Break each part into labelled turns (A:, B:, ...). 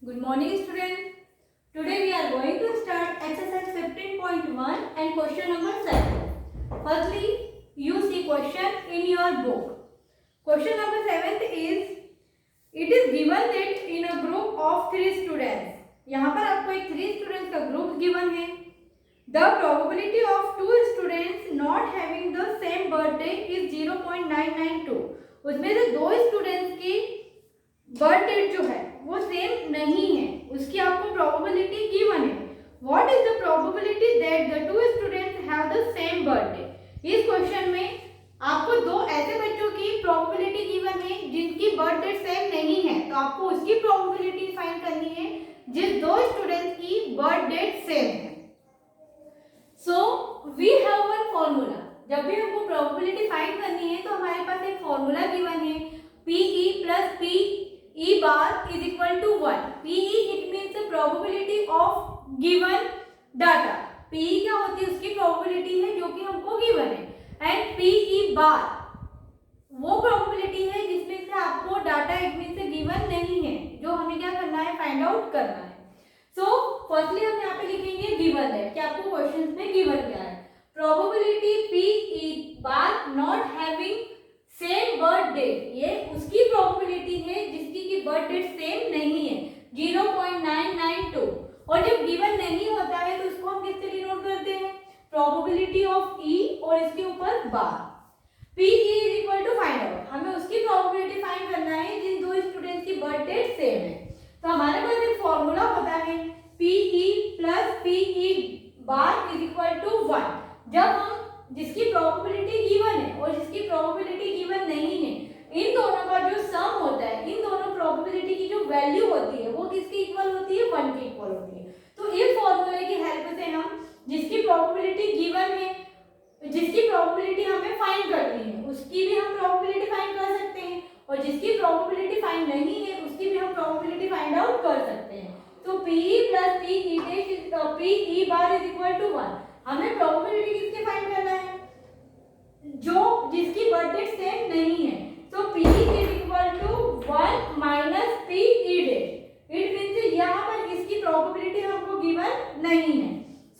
A: Good morning, students. Today we are going to start exercise 15.1 and question number 7. Firstly, you see question in your book. Question number 7 is, it is given that in a group of 3 students. यहाँ पर आपको एक 3 students का group given है. The probability of 2 students not having the same birthday is 0.992. उसमें से 2 students की birth date जो है वो सेम नहीं है, उसकी आपको प्रोबेबिलिटी गिवन है. What is the probability that the two students have the same birthday. इस क्वेश्चन में आपको दो ऐसे बच्चों की प्रोबेबिलिटी गिवन है जिनकी बर्थ डेट सेम नहीं है, तो आपको उसकी प्रोबेबिलिटी फाइंड करनी है जिस दो स्टूडेंट्स की बर्थ डेट सेम है. So we have one formula. जब भी हमको प्रोबेबिलिटी फाइंड करनी है तो हमारे पास एक फॉर्मूला गिवन है, PE plus PE bar is equal to 1. PE it means the probability of given data. PE क्या होती है, उसकी probability है जो कि हमको given है, and PE bar वो probability है जिसमें से आपको डाटा एक में से given नहीं है, जो हमें क्या करना है, फाइंड आउट करना है. सो फर्स्टली हम यहाँ पे लिखेंगे given है कि आपको क्वेश्चन में given क्या है. probability PE bar not having same birth date, ये उसकी प्रोबेबिलिटी है जिसकी की बर्थ डेट सेम नहीं है, 0.992. और जब गिवन नहीं होता है तो उसको हम किस तरह नोट करते हैं, प्रोबेबिलिटी ऑफ E और इसके ऊपर bar. PE is equal to find out, हमें उसकी प्रोबेबिलिटी फाइंड करना है जिन दो स्टूडेंट्स की बर्थ डेट सेम है. तो हमारे पास एक फॉर्मूला होता है, PE plus PE bar is equal to 1. जब हम जिसकी प्रोबेबिलिटी गिवन है और जिसकी प्रोबेबिलिटी गिवन नहीं है, इन दोनों का जो सम होता है, इन दोनों प्रोबेबिलिटी की जो वैल्यू होती है वो किसके इक्वल होती है, 1 के इक्वल होती है. तो इस फॉर्मूले की हेल्प से हम जिसकी प्रोबेबिलिटी गिवन है, जिसकी प्रोबेबिलिटी हमें फाइंड करनी है, उसकी भी हम प्रोबेबिलिटी फाइंड कर सकते हैं, और जिसकी प्रोबेबिलिटी फाइंड नहीं है उसकी भी हम प्रोबेबिलिटी फाइंड आउट कर सकते हैं. तो PE plus PE bar is equal to 1. हमें प्रोबेबिलिटी किसके फाइंड करना है, जो जिसकी बर्थ डेट सेम नहीं है. तो PE is equal to 1 minus PE date. It means यहाँ पर इसकी प्रोबेबिलिटी हमको गिवन नहीं है.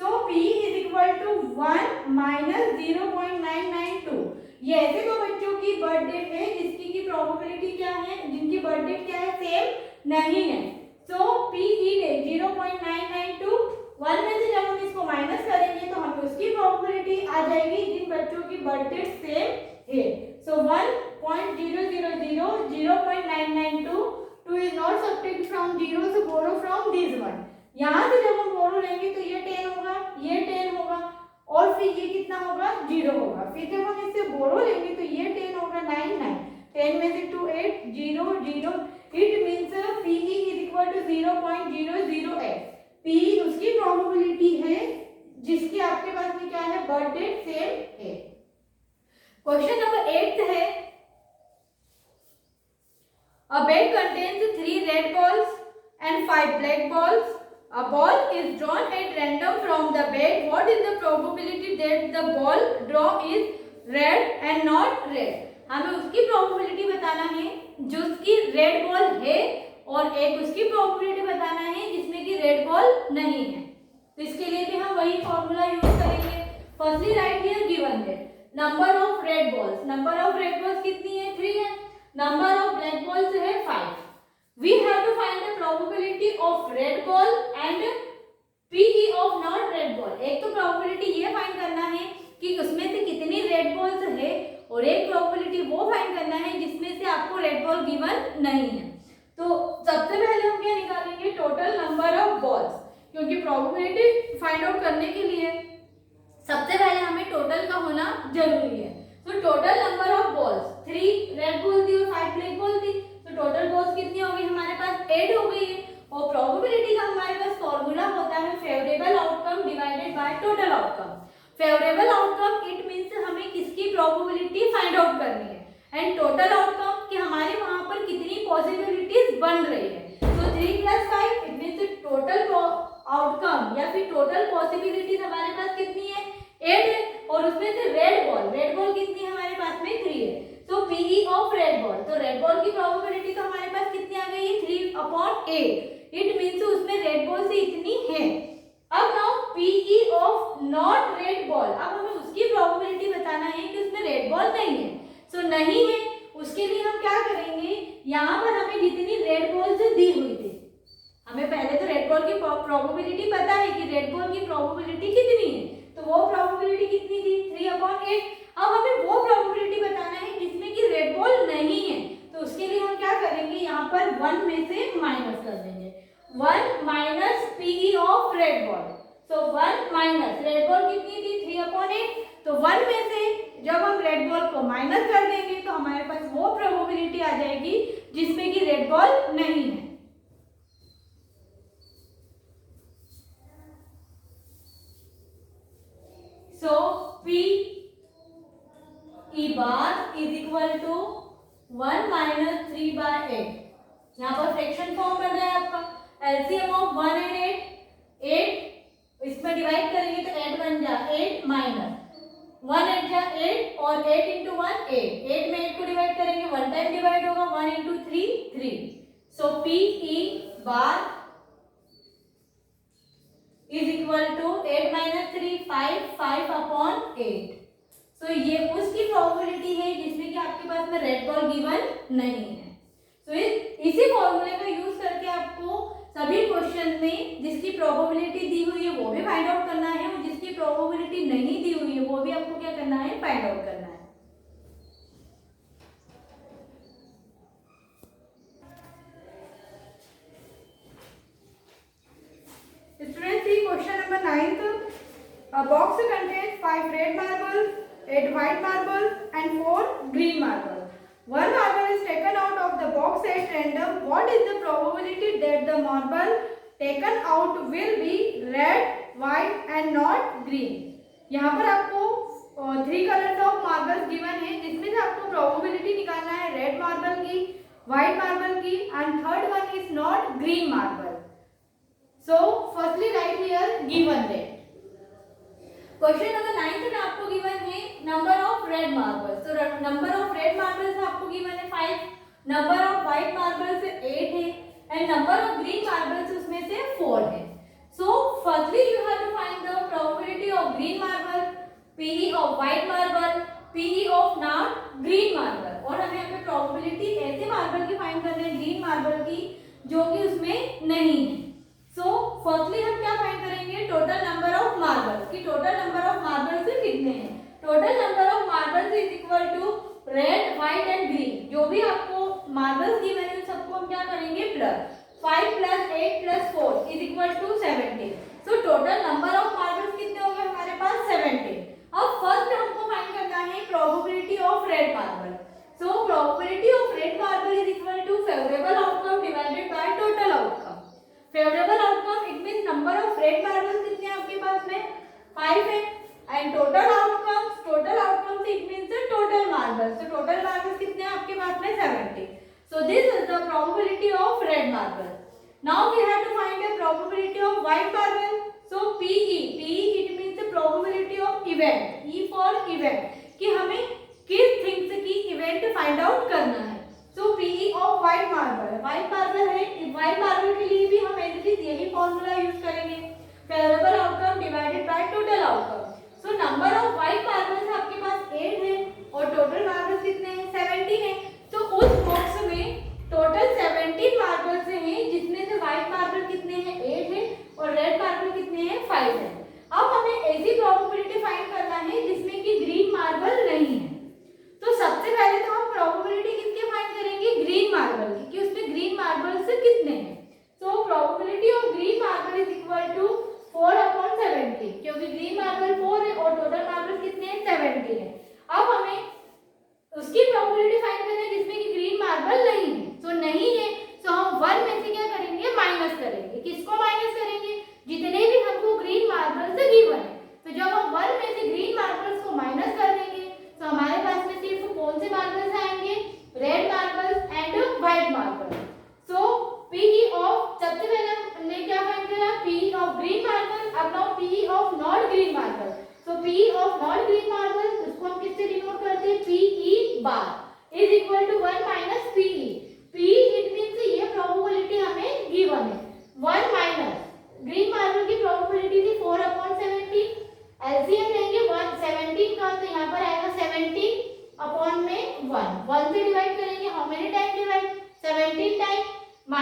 A: So PE is equal to 1 minus 0.992. ये ऐसे दो बच्चों की बर्थ डेट है जिसकी की प्रोबेबिलिटी क्या है, जिनकी बर्थ डेट क्या है, सेम नहीं है. So PE date 0.992. 1 में से जब हम इसको माइनस करेंगे तो हमें उसकी प्रोबेबिलिटी आ जाएगी जिन बच्चों की बर्थ डेट सेम है. सो 1.000 0.992. 2 is not subtract from 0, so borrow from this one. यहाँ से जब हम borrow लेंगे तो ये 10 होगा, ये 10 होगा, और फिर ये कितना होगा, 0 होगा. फिर जब हम इससे borrow लेंगे तो ये 10 होगा, 9 9. 10 में से 2 8 0 0. It means PE is equal to 0.008. PE उसकी प्रोबेबिलिटी है जिसकी आपके पास में क्या है, बर्थ डेट सेम है. क्वेश्चन नंबर 8 है, a bag contains 3 red balls and 5 black balls. A ball is drawn at random from the bag. What is the probability that the ball drawn is red and not red? हमें उसकी probability बताना है जो उसकी red ball है, और एक उसकी प्रोबेबिलिटी बताना है जिसमें कि रेड बॉल नहीं है. तो इसके लिए भी हम वही फॉर्मूला यूज करेंगे. फर्स्टली राइट हियर गिवन है number of red balls. Number of red balls कितनी है, 3 है. नंबर ऑफ ब्लैक बॉल्स है 5. We have to find the probability of red ball and PE of not red ball. एक तो probability ये find करना है कि उसमें से कितनी रेड बॉल्स है, और एक प्रोबेबिलिटी वो फाइंड करना है जिसमें से आपको रेड बॉल गिवन नहीं है. तो सबसे पहले हम क्या निकालेंगे, टोटल नंबर ऑफ बॉल्स, क्योंकि प्रोबेबिलिटी फाइंड आउट करने के लिए सबसे पहले हमें टोटल का होना जरूरी है. तो total number of balls 3 red ball थी और 5 ब्लैक बॉल थी, तो टोटल बॉल्स कितनी हो गई हमारे पास, 8 हो गई है. और प्रोबेबिलिटी का हमारे पास फॉर्मूला होता है favourable outcome divided by total outcome. Favourable outcome it means हमें किसकी प्रोबेबिलिटी फाइंड आउट करनी है, एंड टोटल आउटकम कि हमारे वहां पर कितनी पॉसिबिलिटीज बन रही है. तो 3 + 5 इट मींस टोटल आउटकम या फिर टोटल पॉसिबिलिटीज हमारे पास कितनी है, 8 है. और उसमें से रेड बॉल कितनी है हमारे पास में, 3 है. तो PE ऑफ रेड बॉल, तो रेड बॉल की प्रोबेबिलिटी तो हमारे पास कितनी आ गई है, 3/8. इट मीन्स उसमें रेड बॉल से इतनी है। अब now P E of not red ball, अब हमें उसकी प्रोबेबिलिटी बताना है कि उसमें रेड बॉल नहीं है। सो नहीं है, उसके लिए हम क्या करेंगे, यहाँ पर हमें जितनी रेड बॉल्स दी हुई थी, हमें पहले तो रेड बॉल की प्रोबेबिलिटी पता है कि रेड बॉल की प्रोबेबिलिटी कितनी है, तो वो प्रोबेबिलिटी कितनी थी 3/8। अब हमें वो प्रोबेबिलिटी बताना है जिसमें कि रेड बॉल नहीं है, तो उसके लिए हम क्या करेंगे, यहाँ पर 1 में से माइनस कर देंगे, 1 minus P E of red ball. So 1 minus red ball कितनी थी 3/8, तो 1 में से जब हम रेड बॉल को माइनस कर देंगे तो हमारे पास वो प्रोबेबिलिटी आ जाएगी जिसमें कि रेड बॉल नहीं है। So P E bar is equal to 1 minus 3/8। यहाँ पर फ्रैक्शन फॉर्म बन रहा है आपका, एलसीएम ऑफ 1 एंड 8 इसमें डिवाइड करेंगे तो 8 बन जा 8 माइनस 1 8 जा 8 और 8 इंटू 1 8 में 8 को डिवाइड करेंगे 1 टाइम डिवाइड होगा 1 into 3 3। So P E bar is equal to 8 minus 3 5/8। सो ये उसकी प्रोबेबिलिटी है जिसमें कि आपके पास में रेड बॉल गिवन नहीं है। सो इसी फॉर्मूले का यूज करके आपको सभी क्वेश्चन में जिसकी प्रोबेबिलिटी दी हुई है वो भी फाइंड आउट करना है और जिसकी प्रोबेबिलिटी नहीं दी हुई है वो भी आपको क्या करना है, फाइंड आउट करना है। Students, see question number 9th. A box contains 5 red marbles, 8 white marbles, and 4 green marbles. One marble is taken out of the box at random. What is the probability that the marble taken out will be red, white, and not green? यहाँ पर आपको 3 colours of marbles given है जिसमें से आपको probability निकालना है red marble की, व्हाइट मार्बल की, and third one is not green marble. So firstly write here given that. Question number 9 में आपको given है number of red marbles. So number of red marbles आपको given है 5, number of white marbles 8 है and number of green marbles उसमें से 4 है. So firstly you have to find the probability of green marble, PE of white marble, PE of not green marble. और हमें यहाँ पे probability ऐसे marble की find करना है green marble की जो कि उसमें नहीं है. सो फर्स्टली हम क्या फाइंड करेंगे, टोटल नंबर ऑफ मार्बल्स की टोटल नंबर ऑफ मार्बल्स कितने हैं। Total number of marbles is equal to red, white and green. जो भी आपको मार्बल्स गिवन है सबको हम क्या करेंगे plus 5 + 8 + 4 is equal to 17। So total number of marbles कितने हो गए हमारे पास 17। अब फर्स्ट हमको फाइंड करना है probability of red marble. So probability of red marble is equal to favourable outcome divided by total outcome. Favourable outcome it means number of red marbles कितने हैं आपके पास में 5 है and total outcomes it means the total marbles. तो total marbles कितने हैं आपके पास में 70। So this is the probability of red marble. Now we have to find the probability of white marble. So P E it means the probability of event, E for event कि हमें किस things की event find out करना है। सो P E of white marble है, white marble के लिए भी हम यही फॉर्मूला यूज करेंगे, favourable outcome divided by total outcome. So number of white marbles आपके पास 8 है और टोटल मार्बल्स कितने हैं 17 है। तो उस बॉक्स में टोटल 17 मार्बल्स हैं जिसमें से व्हाइट मार्बल कितने हैं 8 है और रेड मार्बल कितने हैं 5 है। अब हमें ऐसी प्रोबेबिलिटी फाइंड करना है जिसमें कि ग्रीन मार्बल नहीं है। तो सबसे पहले तो हम प्रोबेबिलिटी किसके फाइंड करेंगे, ग्रीन मार्बल की, कि उसमें ग्रीन मार्बल से कितने हैं। So probability of green marble is equal to 4/70 क्योंकि ग्रीन मार्बल 4 है और टोटल मार्बल कितने हैं 70 है। अब हमें उसकी प्रोबेबिलिटी फाइंड करनी है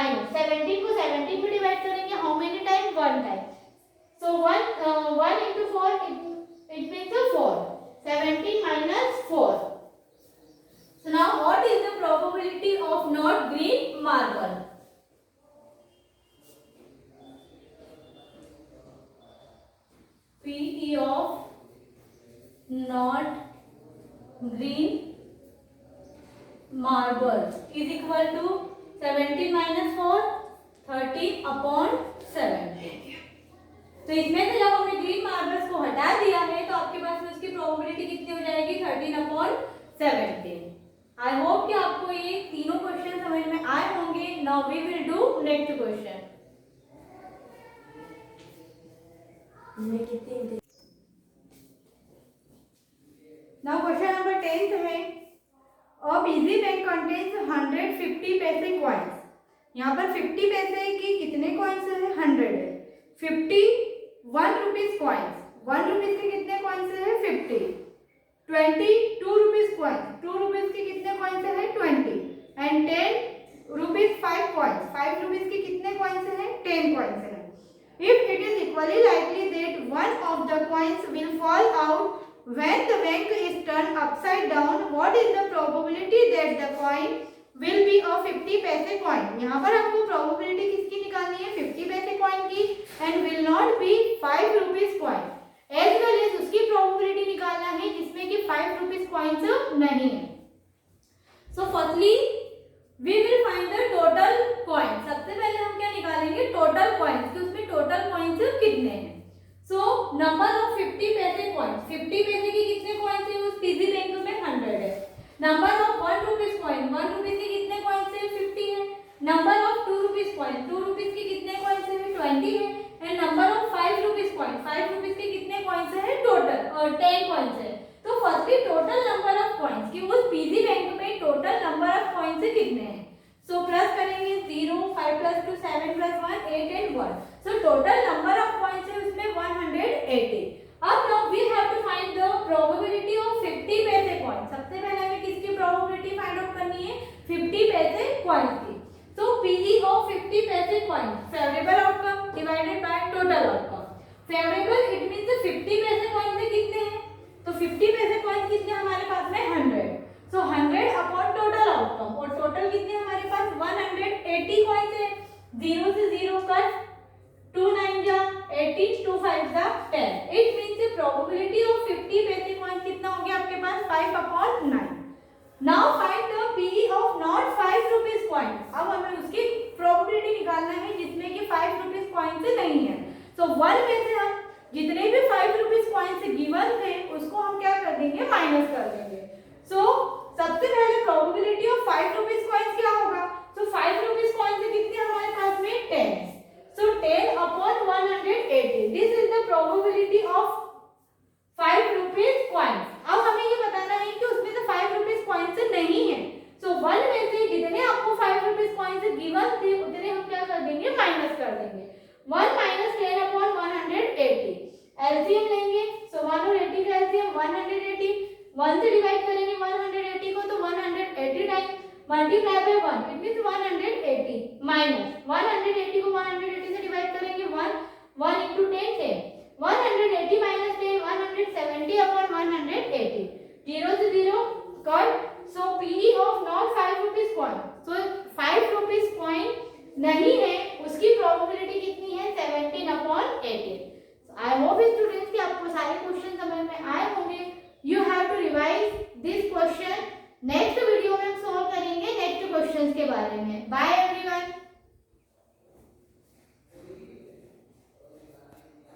A: माइनस 17 को 17 में डिवाइड करेंगे how many time, 1 time. So 1 into 4 it means 4. 17 minus 4. So now what is the probability of not green marble? PE of not green marble is equal to 17 minus 4, 13 upon 17. तो इसमें से जब हमने green marbles को हटा दिया है तो आपके पास में उसकी प्रोबेबिलिटी कितनी हो जाएगी, 13/17. आई होप कि आपको ये तीनों क्वेश्चन समझ में आए होंगे. Now we will do next question. Now question number 10 है. अ बिजी बैंक कंटेन्स 150 पैसे कॉइन्स. यहाँ पर 50 पैसे की कितने कॉइन्स है, 100 है. 50 1 रुपीज कॉइन्स, 1 रुपीज के कितने कॉइन्स है, 50. 20 2 रुपीज कॉइन्स, 2 रुपीज के कितने कॉइन्स है, 20. एंड 10 रुपीज 5 कॉइन्स, 5 रुपीज के कितने कॉइन्स है, 10 कॉइन्स है. If it is equally likely that one of the coins will fall out when the bank is turned upside down, what is the probability that the coin will be a 50 पैसे coin? यहाँ पर आपको probability किसकी निकालनी है, 50 पैसे coin की, and will not be 5 rupees coin. as well as उसकी probability निकालना है जिसमें कि 5 rupees coins नहीं है. So firstly we will find the total coin. सबसे पहले हम क्या निकालेंगे, total coins, कि उसमें total coins कितने हैं. सो नंबर ऑफ 50 पैसे कॉइन्स, 50 पैसे के कितने कॉइन्स है उस पीजी बैंक में, 100 है. Number of 1 rupees coin, 1 rupees के कितने कॉइन्स है, 50 है. Number of 2 rupees coin, 2 rupees के कितने कॉइन्स है, 20 है. And number of 5 rupees coin, 5 rupees के कितने कॉइन्स है, टोटल और 10 कॉइन्स है. तो firstly total number of coins कि उस पीजी बैंक में टोटल नंबर ऑफ कॉइन्स कितने हैं. सो प्लस करेंगे 0, 5 + 2 7 + 1 8 and 1. So total number of coins है उसमें 180. अब now we have to find the probability of 50 paise coin. सबसे पहले हमें किसकी प्रोबेबिलिटी फाइंड आउट करनी है, 50 पैसे कॉइन की. सो P E of 50 paise coin, favourable outcome divided by total outcome. Favourable it means 50 paise coin से कितने हैं, तो 50 पैसे कॉइन कितने हमारे पास में, 100. सो 100 अपॉन टोटल आउटकम, और टोटल कितने हमारे पास 180 कॉइन्स है. 0 से 0 कट, 2 9 जा 80, 2 5 जा 10. It means probability of 50 paise coin कितना हो गया आपके पास, 5/9. Now find the P E of not 5 rupees coin. अब हमें उसकी प्रोबेबिलिटी निकालना है जिसमें कि 5 रुपीज कॉइन से नहीं है. सो 1 में से हम जितने भी 5 रुपीज कॉइन से गिवन थे उसको हम क्या कर देंगे, माइनस कर देंगे. सो सबसे पहले प्रोबेबिलिटी ऑफ 5 रुपीज कॉइन्स क्या होगा, तो 5 रुपीज कॉइन से कितने हमारे पास में, 10. So 10 upon 180. This is the probability of 5 rupees coins. अब हमें ये बताना है कि उसमें से 5 rupees coins नहीं है. So 1 में से जितने आपको 5 rupees coins गिवन थे उतने हम क्या कर देंगे, माइनस कर देंगे. 1 minus 10 upon 180. एलसीएम लेंगे. So 1 और 80 का एलसीएम 180. 1 से डिवाइड करेंगे 180 को तो 180 time multiply by 1 it means 180 minus 180 को 180 से डिवाइड करेंगे 1 into 10 10. 180 minus 10 170 upon 180. 0 से 0 cut. So P E of not 5 rupees coin, सो 5 रुपीज कॉइन नहीं है उसकी प्रोबेबिलिटी कितनी है, 17/18. आई होप स्टूडेंट्स कि आपको सारे क्वेश्चन समझ में आए होंगे. You have to revise this question. Next video में हम सॉल्व करेंगे नेक्स्ट क्वेश्चंस के बारे में. Bye everyone.